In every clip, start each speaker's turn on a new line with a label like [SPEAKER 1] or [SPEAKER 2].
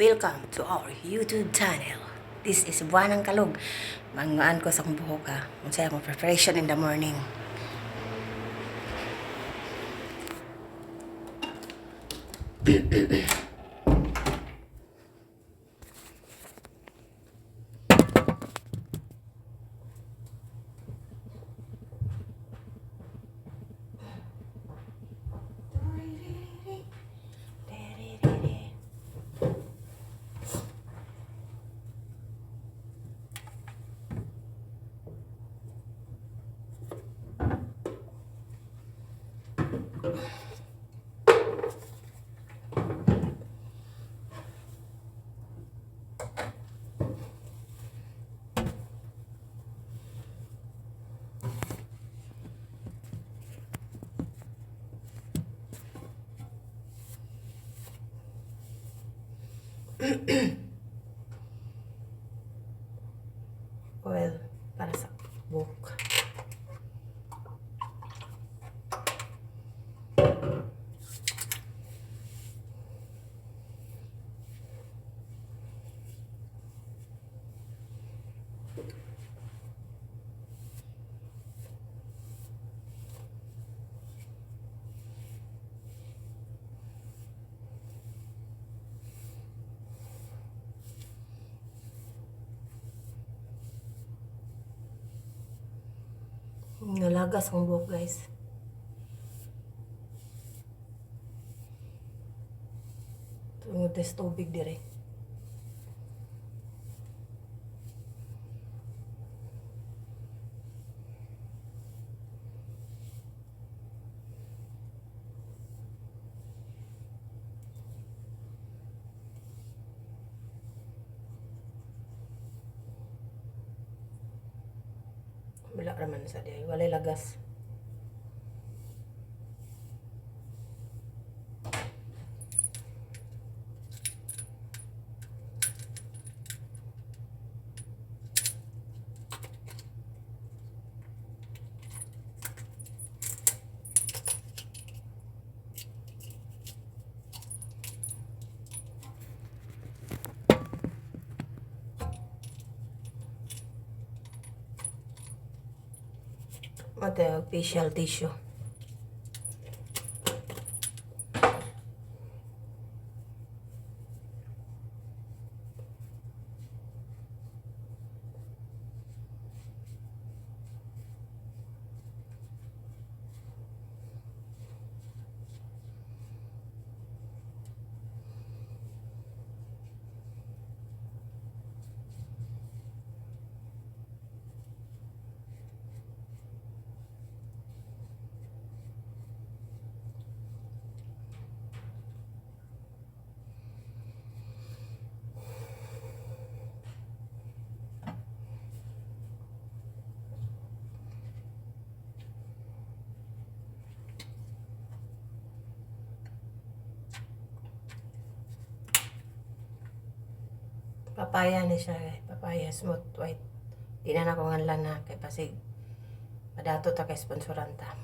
[SPEAKER 1] Welcome to our YouTube channel. This is Buwan ng Kalog. Mangaan ko sa kong buhok ka. Unsay akong preparation in the morning. Oil para sa buhok. Nalagas ang buhok, guys. Tungod sa tubig dire. Wala raman sa diay, walay lagas. Mata facial tissue. Papaya ni siya, papaya smooth white. Di na ko nganlan na kay pasig. Padato ta kay sponsoran ta.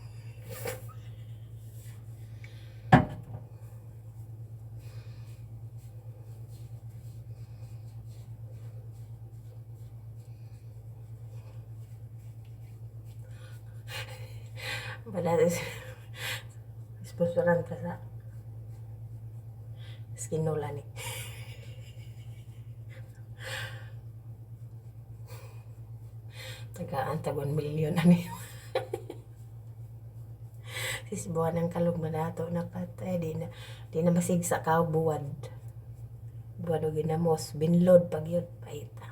[SPEAKER 1] Padato sponsoran ta sa Skinola ni. Tagaan ta 1 million na niyo. Sis Buwan ng Kalog manato na patay di na masigsa ka buwad. Buwad og ginamos binlod pag yun paita.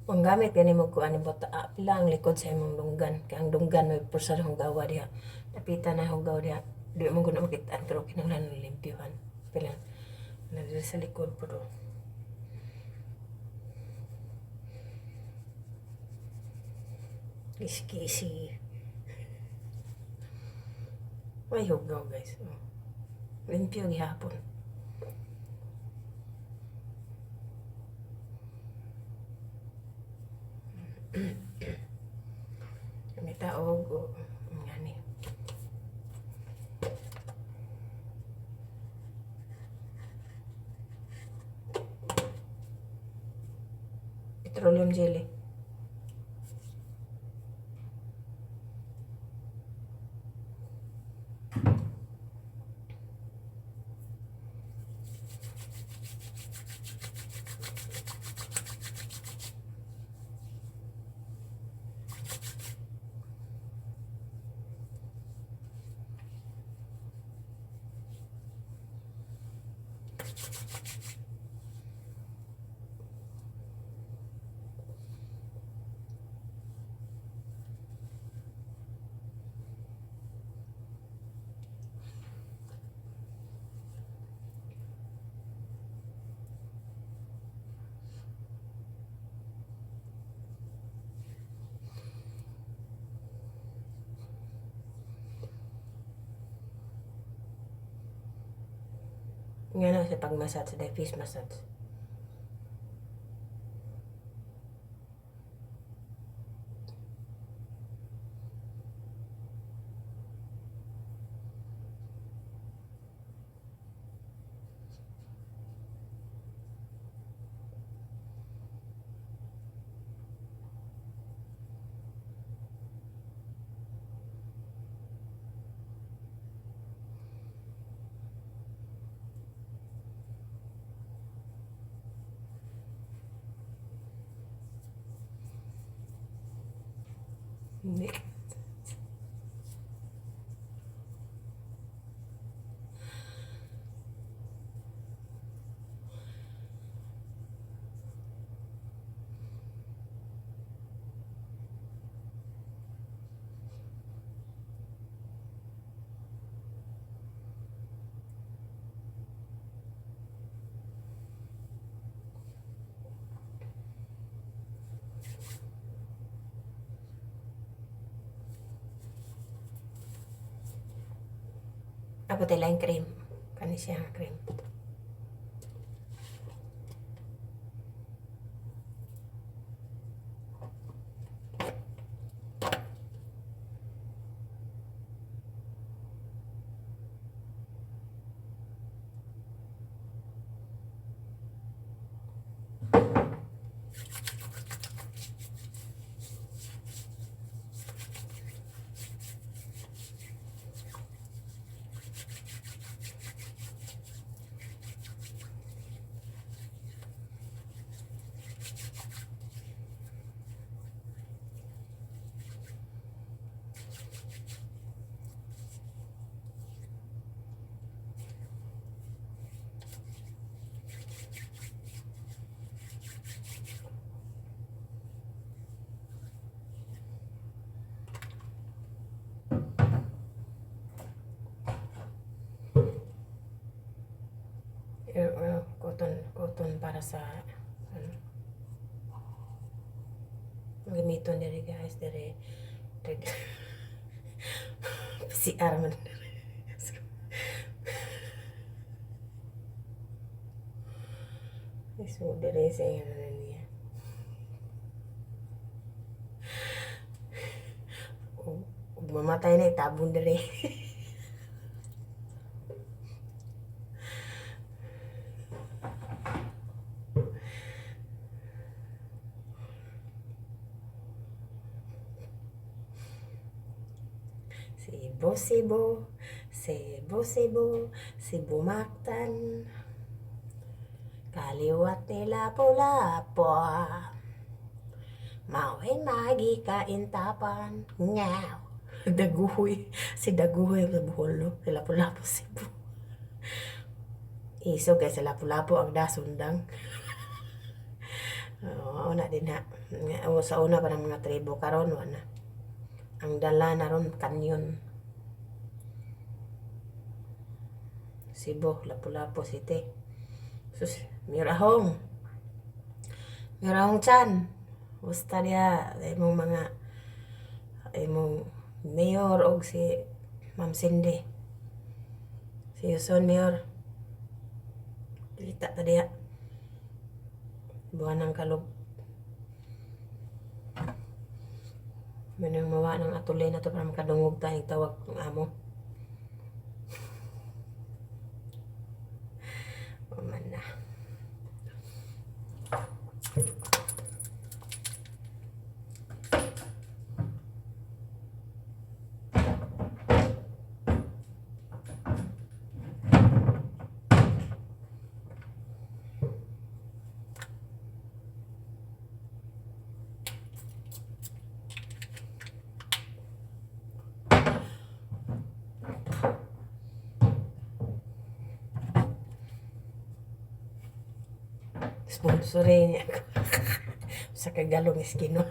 [SPEAKER 1] Ang gamit gani mo ko ani bota lang likod sa imong dunggan kay ang dunggan may pursa ng gawa diha napitan na hugaw diha di mo guna makita pero kinahanglan limpyuhan pila na sa likod po do kisi may hugaw guys. Limpyo gihapon. May taog o ngani. Petroleum jelly. Nga na sa pag-massage, sa face massage. Hindi. Ako tayo lang cream. Kani siya ang cream. Cotton para sa ano, gamiton diri guys, diri CR man. So diri sa ano niya. Mamatay na itabon diri. Cebu, Cebu Mactan, kaliwat nila Lapu-Lapu, mawin magikaintapan, ngaw, Daguhoy, si Daguhoy sa Bohol, no? Sa Lapu-Lapu, Cebu. Iso kay sa Lapu-Lapu ang dasundang. Oo, na din ha. Sa una pa ng mga tribo karon na. Ang dala na ron kanyon. Cebu, Lapu-Lapu City. Sus, mirahong chan. Gusta niya, imong mayor og si Ma'am Cindy. Si See you soon, Mayor. Kita tadi ya. Buwan ng kalog. Manang mawa ng atulay na to para makadungog tayo tawag ng amo. Paman na. Sponsorin niya ako. Sa kagalong iskino.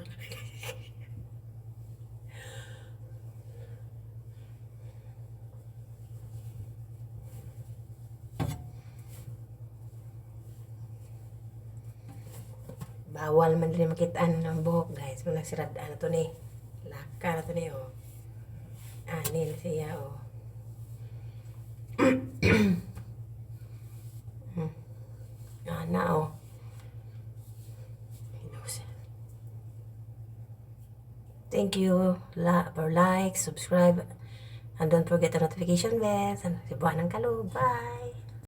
[SPEAKER 1] Bawal man rin makitaan ng buhok, guys. Mga siradaan na to ni. Laka na to ni, oh. Anil siya, oh. Ana, oh. Thank you for like, subscribe, and don't forget the notification bell. Sa buwan ng kalog. Bye!